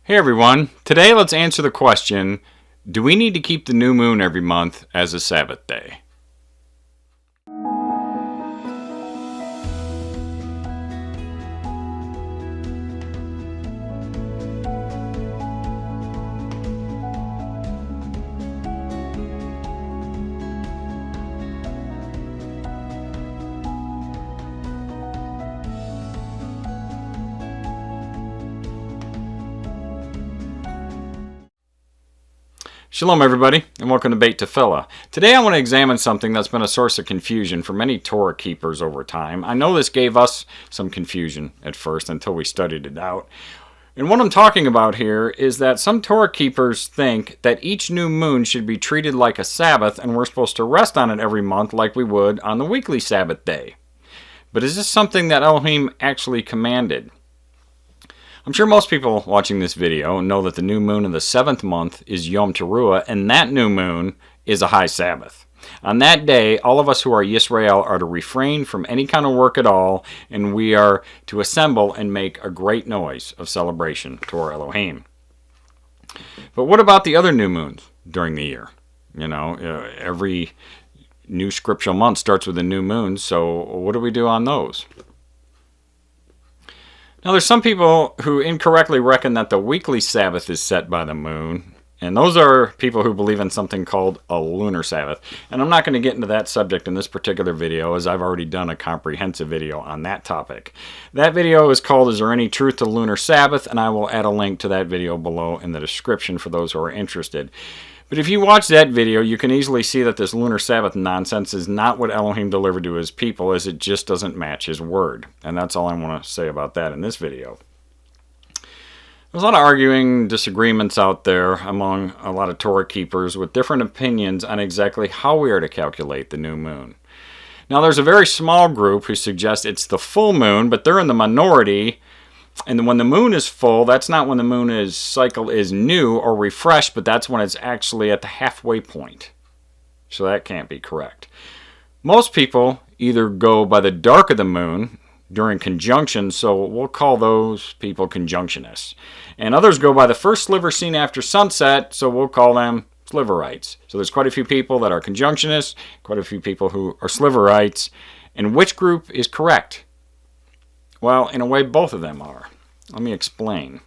Hey everyone, today let's answer the question, do we need to keep the new moon every month as a Sabbath day? Shalom everybody, and welcome to Beit Tefillah. Today I want to examine something that's been a source of confusion for many Torah keepers over time. I know this gave us some confusion at first until we studied it out. And what I'm talking about here is that some Torah keepers think that each new moon should be treated like a Sabbath and we're supposed to rest on it every month like we would on the weekly Sabbath day. But is this something that Elohim actually commanded? I'm sure most people watching this video know that the new moon of the 7th month is Yom Teruah, and that new moon is a high Sabbath. On that day, all of us who are Yisra'el are to refrain from any kind of work at all, and we are to assemble and make a great noise of celebration to our Elohim. But what about the other new moons during the year? Every new scriptural month starts with a new moon, so what do we do on those? Now, there's some people who incorrectly reckon that the weekly Sabbath is set by the moon, and those are people who believe in something called a Lunar Sabbath. And I'm not going to get into that subject in this particular video, as I've already done a comprehensive video on that topic. That video is called, Is There Any Truth to Lunar Sabbath? And I will add a link to that video below in the description for those who are interested. But if you watch that video, you can easily see that this Lunar Sabbath nonsense is not what Elohim delivered to his people, as it just doesn't match his word. And that's all I want to say about that in this video. There's a lot of arguing, disagreements out there among a lot of Torah keepers with different opinions on exactly how we are to calculate the new moon. Now, there's a very small group who suggest it's the full moon, but they're in the minority. And when the moon is full, that's not when the moon cycle is new or refreshed, but that's when it's actually at the halfway point. So that can't be correct. Most people either go by the dark of the moon during conjunction, so we'll call those people conjunctionists. And others go by the first sliver seen after sunset, so we'll call them sliverites. So there's quite a few people that are conjunctionists, quite a few people who are sliverites. And which group is correct? Well, in a way, both of them are. Let me explain.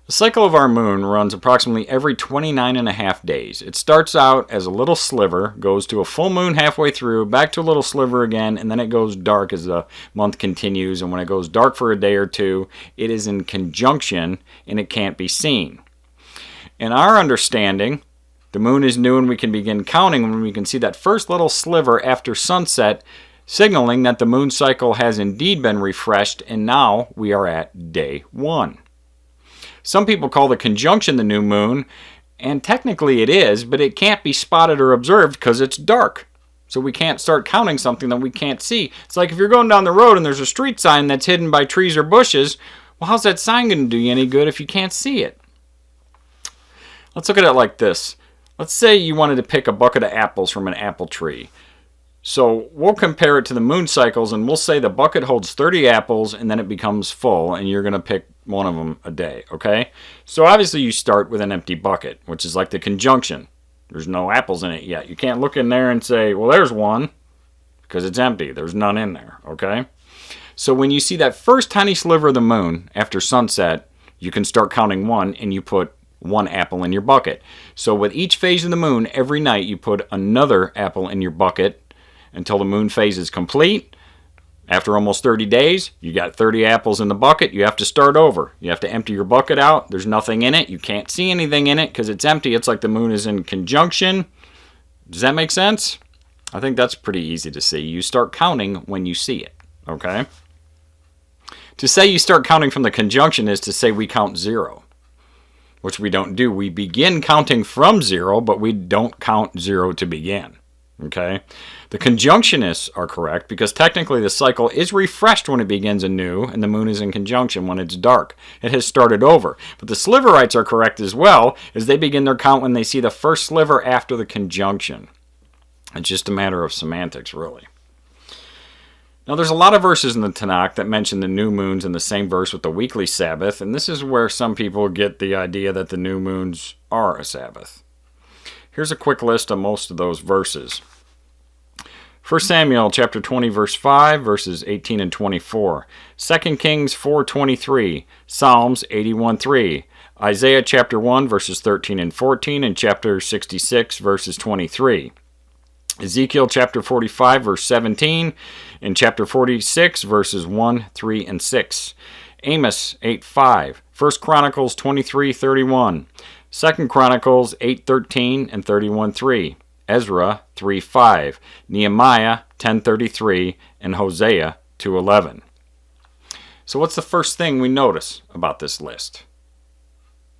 The cycle of our moon runs approximately every 29.5 days. It starts out as a little sliver, goes to a full moon halfway through, back to a little sliver again, and then it goes dark as the month continues. And when it goes dark for a day or two, it is in conjunction and it can't be seen. In our understanding, the moon is new and we can begin counting when we can see that first little sliver after sunset, signaling that the moon cycle has indeed been refreshed, and now we are at day 1. Some people call the conjunction the new moon, and technically it is, but it can't be spotted or observed because it's dark. So we can't start counting something that we can't see. It's like if you're going down the road and there's a street sign that's hidden by trees or bushes, well, how's that sign going to do you any good if you can't see it? Let's look at it like this. Let's say you wanted to pick a bucket of apples from an apple tree. So we'll compare it to the moon cycles, and we'll say the bucket holds 30 apples, and then it becomes full, and you're going to pick one of them a day, okay? So obviously you start with an empty bucket, which is like the conjunction. There's no apples in it yet. You can't look in there and say, well, there's one, because it's empty. There's none in there, okay? So when you see that first tiny sliver of the moon after sunset, you can start counting one, and you put one apple in your bucket. So with each phase of the moon, every night you put another apple in your bucket, until the moon phase is complete. After almost 30 days, you got 30 apples in the bucket. You have to start over. You have to empty your bucket out. There's nothing in it. You can't see anything in it because it's empty. It's like the moon is in conjunction. Does that make sense? I think that's pretty easy to see. You start counting when you see it, okay? To say you start counting from the conjunction is to say we count 0, which we don't do. We begin counting from 0, but we don't count 0 to begin. Okay, the conjunctionists are correct because technically the cycle is refreshed when it begins anew and the moon is in conjunction when it's dark. It has started over. But the sliverites are correct as well, as they begin their count when they see the first sliver after the conjunction. It's just a matter of semantics, really. Now, there's a lot of verses in the Tanakh that mention the new moons in the same verse with the weekly Sabbath, and this is where some people get the idea that the new moons are a Sabbath. Here's a quick list of most of those verses. 1 Samuel chapter 20, verse 5, verses 18 and 24. 2 Kings 4:23. Psalms 81:3. Isaiah chapter 1, verses 13 and 14, and chapter 66, verses 23. Ezekiel chapter 45, verse 17, and chapter 46, verses 1, 3, and 6. Amos 8:5. 1 Chronicles 23:31. 2 Chronicles 8:13 and 31:3. Ezra 3:5. Nehemiah 10:33, and Hosea 2:11. So what's the first thing we notice about this list?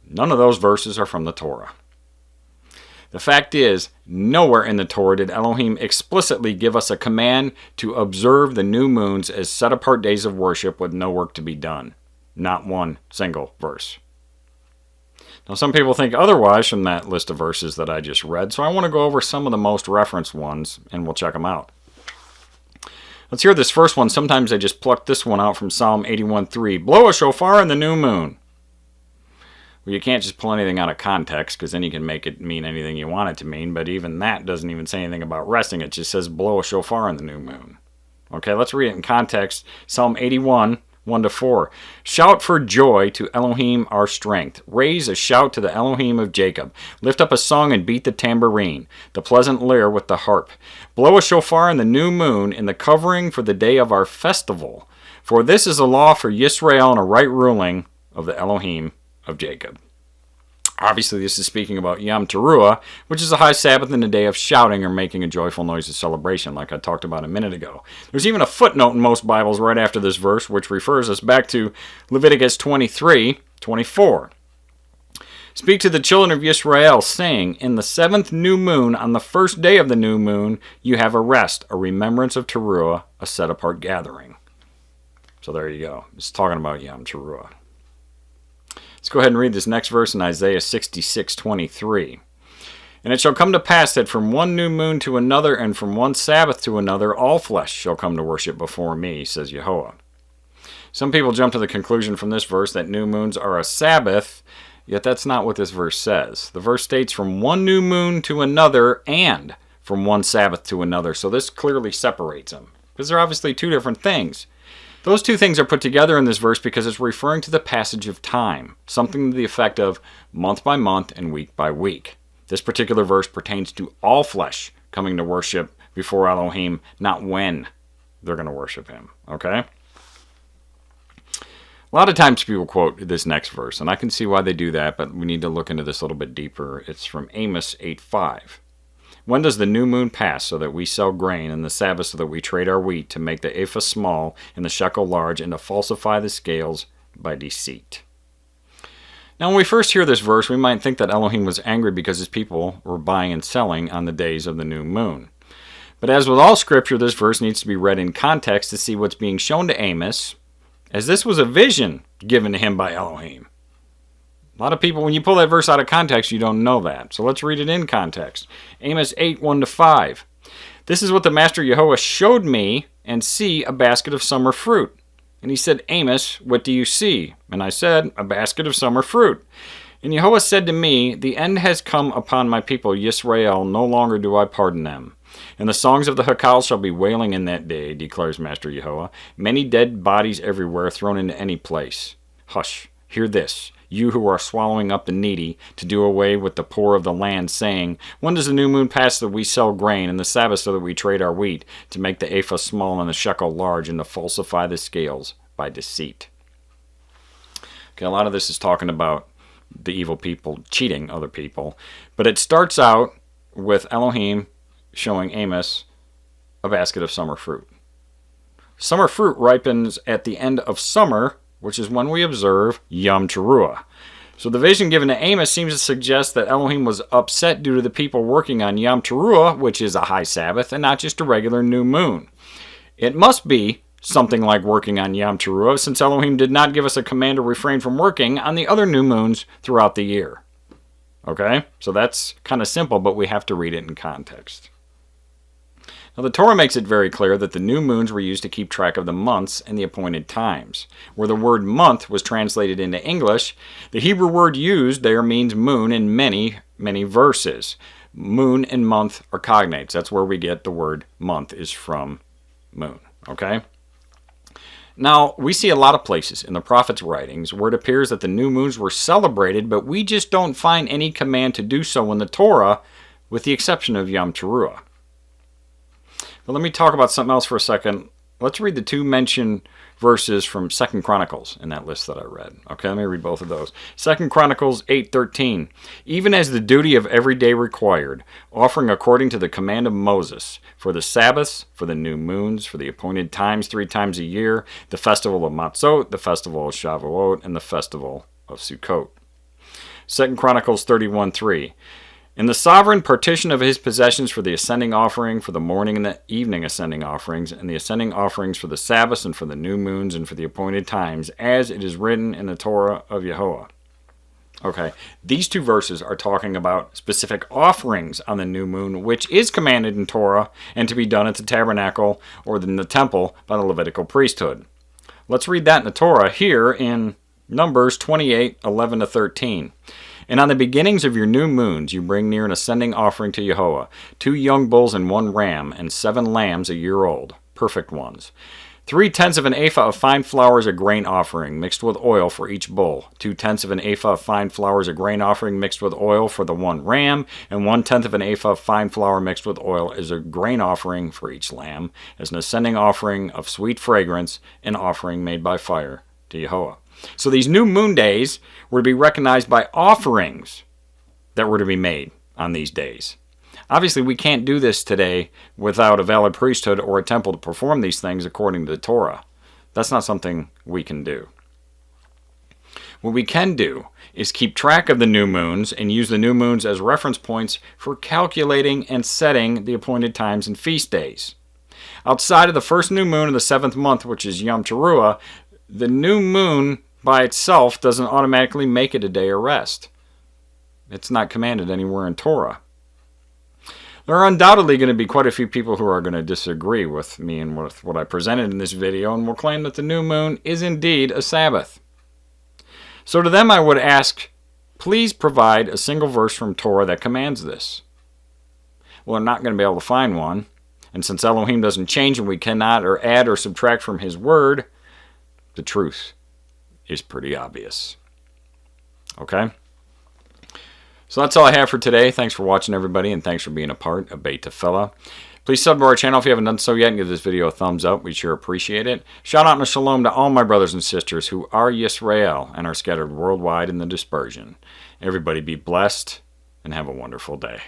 None of those verses are from the Torah. The fact is, nowhere in the Torah did Elohim explicitly give us a command to observe the new moons as set-apart days of worship with no work to be done. Not one single verse. Now, some people think otherwise from that list of verses that I just read, so I want to go over some of the most referenced ones, and we'll check them out. Let's hear this first one. Sometimes I just plucked this one out from Psalm 81:3. Blow a shofar in the new moon. Well, you can't just pull anything out of context, because then you can make it mean anything you want it to mean, but even that doesn't even say anything about resting. It just says blow a shofar in the new moon. Okay, let's read it in context. Psalm 81, 1-4. Shout for joy to Elohim our strength. Raise a shout to the Elohim of Jacob. Lift up a song and beat the tambourine, the pleasant lyre with the harp. Blow a shofar in the new moon, in the covering for the day of our festival. For this is a law for Yisra'el and a right ruling of the Elohim of Jacob. Obviously, this is speaking about Yom Teruah, which is a high Sabbath and a day of shouting or making a joyful noise of celebration, like I talked about a minute ago. There's even a footnote in most Bibles right after this verse, which refers us back to Leviticus 23:24. Speak to the children of Yisra'el, saying, in the 7th new moon, on the first day of the new moon, you have a rest, a remembrance of Teruah, a set-apart gathering. So there you go. It's talking about Yom Teruah. Let's go ahead and read this next verse in Isaiah 66:23. And it shall come to pass that from one new moon to another, and from one Sabbath to another, all flesh shall come to worship before me, says Yehovah. Some people jump to the conclusion from this verse that new moons are a Sabbath, yet that's not what this verse says. The verse states from one new moon to another, and from one Sabbath to another. So this clearly separates them, because they're obviously two different things. Those two things are put together in this verse because it's referring to the passage of time, something to the effect of month by month and week by week. This particular verse pertains to all flesh coming to worship before Elohim, not when they're going to worship him. Okay? A lot of times people quote this next verse, and I can see why they do that, but we need to look into this a little bit deeper. It's from Amos 8:5. When does the new moon pass so that we sell grain, and the Sabbath so that we trade our wheat, to make the ephah small and the shekel large, and to falsify the scales by deceit? Now, when we first hear this verse, we might think that Elohim was angry because his people were buying and selling on the days of the new moon. But as with all Scripture, this verse needs to be read in context to see what's being shown to Amos, as this was a vision given to him by Elohim. A lot of people, when you pull that verse out of context, you don't know that. So let's read it in context. Amos 8, 1-5. This is what the Master Yehovah showed me, and see, a basket of summer fruit. And he said, Amos, what do you see? And I said, a basket of summer fruit. And Yehovah said to me, the end has come upon my people, Yisra'el, no longer do I pardon them. And the songs of the Hakal shall be wailing in that day, declares Master Yehovah. Many dead bodies everywhere, thrown into any place. Hush, hear this. You who are swallowing up the needy, to do away with the poor of the land, saying, when does the new moon pass that we sell grain, and the Sabbath so that we trade our wheat, to make the ephah small and the shekel large, and to falsify the scales by deceit? Okay, a lot of this is talking about the evil people cheating other people, but it starts out with Elohim showing Amos a basket of summer fruit. Summer fruit ripens at the end of summer, which is when we observe Yom Teruah. So the vision given to Amos seems to suggest that Elohim was upset due to the people working on Yom Teruah, which is a high Sabbath, and not just a regular new moon. It must be something like working on Yom Teruah, since Elohim did not give us a command to refrain from working on the other new moons throughout the year. Okay? So that's kind of simple, but we have to read it in context. Now, the Torah makes it very clear that the new moons were used to keep track of the months and the appointed times. Where the word month was translated into English, the Hebrew word used there means moon in many, many verses. Moon and month are cognates. That's where we get the word month is from moon. Okay? Now, we see a lot of places in the prophets' writings where it appears that the new moons were celebrated, but we just don't find any command to do so in the Torah, with the exception of Yom Teruah. But let me talk about something else for a second. Let's read the two mentioned verses from 2 Chronicles in that list that I read. Okay, let me read both of those. 2 Chronicles 8:13. Even as the duty of every day required, offering according to the command of Moses, for the Sabbaths, for the new moons, for the appointed times 3 times a year, the festival of Matzot, the festival of Shavuot, and the festival of Sukkot. 2 Chronicles 31:3. In the sovereign partition of his possessions for the ascending offering, for the morning and the evening ascending offerings, and the ascending offerings for the Sabbaths and for the new moons and for the appointed times, as it is written in the Torah of Yehovah. Okay, these two verses are talking about specific offerings on the new moon, which is commanded in Torah and to be done at the tabernacle or in the temple by the Levitical priesthood. Let's read that in the Torah here in Numbers 28:11-13. And on the beginnings of your new moons you bring near an ascending offering to Yehovah, 2 young bulls and 1 ram, and 7 lambs a year old, perfect ones. 3/10 of an ephah of fine flour as a grain offering, mixed with oil for each bull. 2/10 of an ephah of fine flour as a grain offering, mixed with oil for the 1 ram, and 1/10 of an ephah of fine flour mixed with oil as a grain offering for each lamb, as an ascending offering of sweet fragrance, an offering made by fire to Yehovah. So these new moon days were to be recognized by offerings that were to be made on these days. Obviously, we can't do this today without a valid priesthood or a temple to perform these things according to the Torah. That's not something we can do. What we can do is keep track of the new moons and use the new moons as reference points for calculating and setting the appointed times and feast days. Outside of the first new moon of the 7th month, which is Yom Teruah, the new moon by itself doesn't automatically make it a day of rest. It's not commanded anywhere in Torah. There are undoubtedly going to be quite a few people who are going to disagree with me and with what I presented in this video and will claim that the new moon is indeed a Sabbath. So to them I would ask, please provide a single verse from Torah that commands this. Well, I'm not going to be able to find one. And since Elohim doesn't change and we cannot or add or subtract from his word, the truth is pretty obvious. Okay? So that's all I have for today. Thanks for watching, everybody, and thanks for being a part of Beit Tefillah. Please sub to our channel if you haven't done so yet and give this video a thumbs up. We sure appreciate it. Shout out and a shalom to all my brothers and sisters who are Yisra'el and are scattered worldwide in the dispersion. Everybody be blessed and have a wonderful day.